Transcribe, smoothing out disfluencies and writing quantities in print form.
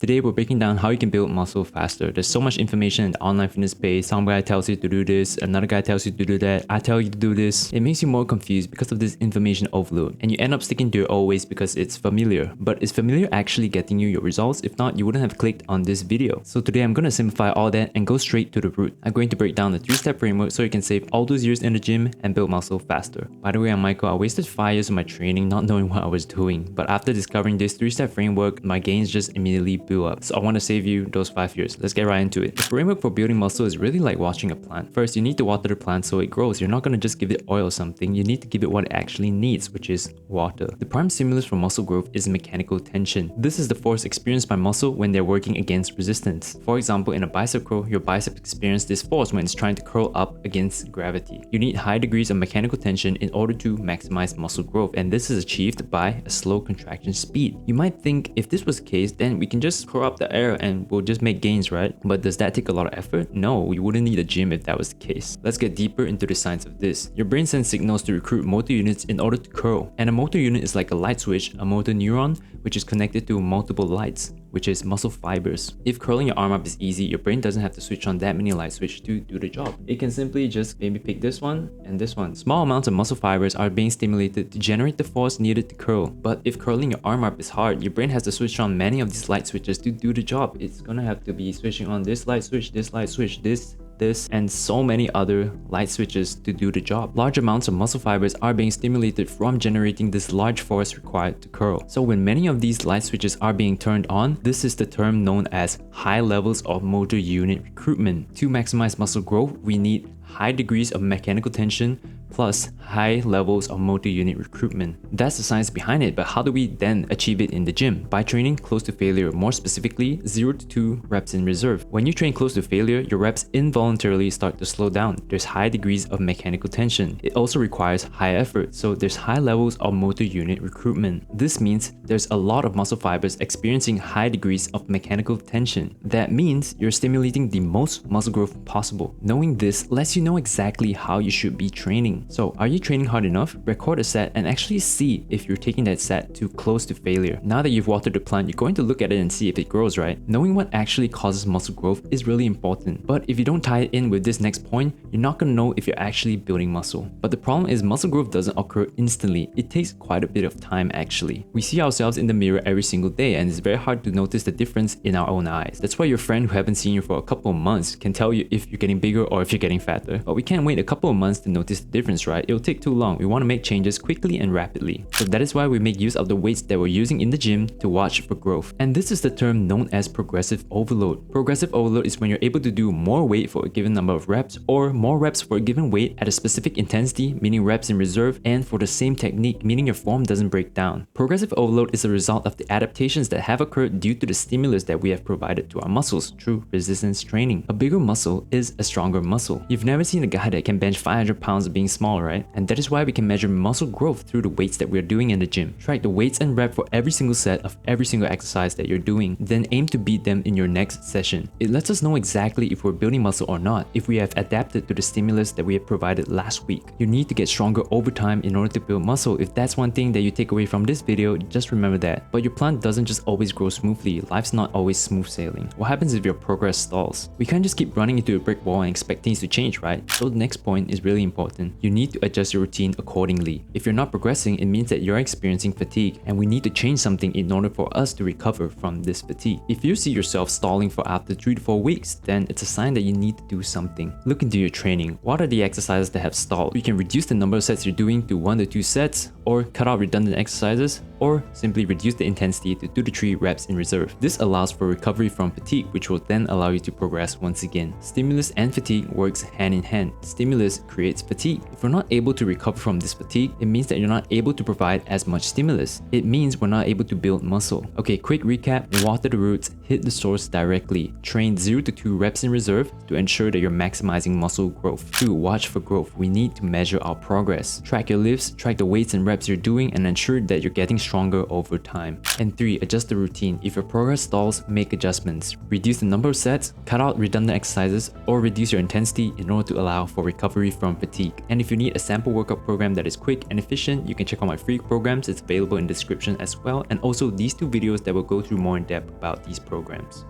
Today we're breaking down how you can build muscle faster. There's so much information in the online fitness space. Some guy tells you to do this, another guy tells you to do that, I tell you to do this. It makes you more confused because of this information overload, and you end up sticking to your old ways because it's familiar. But is familiar actually getting you your results? If not, you wouldn't have clicked on this video. So today I'm going to simplify all that and go straight to the root. I'm going to break down the 3-step framework so you can save all those years in the gym and build muscle faster. By the way, I'm Michael. I wasted 5 years of my training not knowing what I was doing, but after discovering this 3-step framework, my gains just immediately blew up. So I want to save you those 5 years. Let's get right into it. The framework for building muscle is really like watching a plant. First, you need to water the plant so it grows. You're not going to just give it oil or something. You need to give it what it actually needs, which is water. The prime stimulus for muscle growth is mechanical tension. This is the force experienced by muscle when they're working against resistance. For example, in a bicep curl, your biceps experience this force when it's trying to curl up against gravity. You need high degrees of mechanical tension in order to maximize muscle growth, and this is achieved by a slow contraction speed. You might think if this was the case, then we can just curl up the air and we'll just make gains, right? But does that take a lot of effort? No, we wouldn't need a gym if that was the case. Let's get deeper into the science of this. Your brain sends signals to recruit motor units in order to curl. And a motor unit is like a light switch, a motor neuron, which is connected to multiple lights, which is muscle fibers. If curling your arm up is easy, your brain doesn't have to switch on that many light switches to do the job. It can simply just maybe pick this one and this one. Small amounts of muscle fibers are being stimulated to generate the force needed to curl. But if curling your arm up is hard, your brain has to switch on many of these light switches to do the job. It's gonna have to be switching on this light switch, this light switch, this, and so many other light switches to do the job. Large amounts of muscle fibers are being stimulated from generating this large force required to curl. So when many of these light switches are being turned on, this is the term known as high levels of motor unit recruitment. To maximize muscle growth, we need high degrees of mechanical tension plus high levels of motor unit recruitment. That's the science behind it, but how do we then achieve it in the gym? By training close to failure, more specifically 0 to 2 reps in reserve. When you train close to failure, your reps involuntarily start to slow down. There's high degrees of mechanical tension. It also requires high effort, so there's high levels of motor unit recruitment. This means there's a lot of muscle fibers experiencing high degrees of mechanical tension. That means you're stimulating the most muscle growth possible. Knowing this lets you know exactly how you should be training. So are you training hard enough? Record a set and actually see if you're taking that set too close to failure. Now that you've watered the plant, you're going to look at it and see if it grows, right? Knowing what actually causes muscle growth is really important. But if you don't tie it in with this next point, you're not going to know if you're actually building muscle. But the problem is muscle growth doesn't occur instantly. It takes quite a bit of time actually. We see ourselves in the mirror every single day and it's very hard to notice the difference in our own eyes. That's why your friend who haven't seen you for a couple of months can tell you if you're getting bigger or if you're getting fatter. But we can't wait a couple of months to notice the difference, right? It'll take too long. We want to make changes quickly and rapidly. So that is why we make use of the weights that we're using in the gym to watch for growth. And this is the term known as progressive overload. Progressive overload is when you're able to do more weight for a given number of reps or more reps for a given weight at a specific intensity, meaning reps in reserve, and for the same technique, meaning your form doesn't break down. Progressive overload is a result of the adaptations that have occurred due to the stimulus that we have provided to our muscles through resistance training. A bigger muscle is a stronger muscle. You've never seen a guy that can bench 500 pounds being small, right? And that is why we can measure muscle growth through the weights that we're doing in the gym. Track the weights and rep for every single set of every single exercise that you're doing, then aim to beat them in your next session. It lets us know exactly if we're building muscle or not, if we have adapted to the stimulus that we have provided last week. You need to get stronger over time in order to build muscle. If that's one thing that you take away from this video, just remember that. But your plant doesn't just always grow smoothly. Life's not always smooth sailing. What happens if your progress stalls? We can't just keep running into a brick wall and expect things to change, right? So the next point is really important. You need to adjust your routine accordingly. If you're not progressing, it means that you're experiencing fatigue, and we need to change something in order for us to recover from this fatigue. If you see yourself stalling for after 3 to 4 weeks, then it's a sign that you need to do something. Look into your training. What are the exercises that have stalled? You can reduce the number of sets you're doing to 1 to 2 sets, or cut out redundant exercises, or simply reduce the intensity to 2 to 3 reps in reserve. This allows for recovery from fatigue, which will then allow you to progress once again. Stimulus and fatigue works hand in hand. Stimulus creates fatigue. If we're not able to recover from this fatigue, it means that you're not able to provide as much stimulus. It means we're not able to build muscle. Okay, quick recap. Water the roots, hit the source directly. Train 0 to 2 reps in reserve to ensure that you're maximizing muscle growth. 2. Watch for growth. We need to measure our progress. Track your lifts, track the weights and reps you're doing, and ensure that you're getting stronger over time. And 3. Adjust the routine. If your progress stalls, make adjustments. Reduce the number of sets, cut out redundant exercises, or reduce your intensity in order to allow for recovery from fatigue. And And if you need a sample workout program that is quick and efficient, you can check out my free programs. It's available in the description as well, and also these two videos that will go through more in depth about these programs.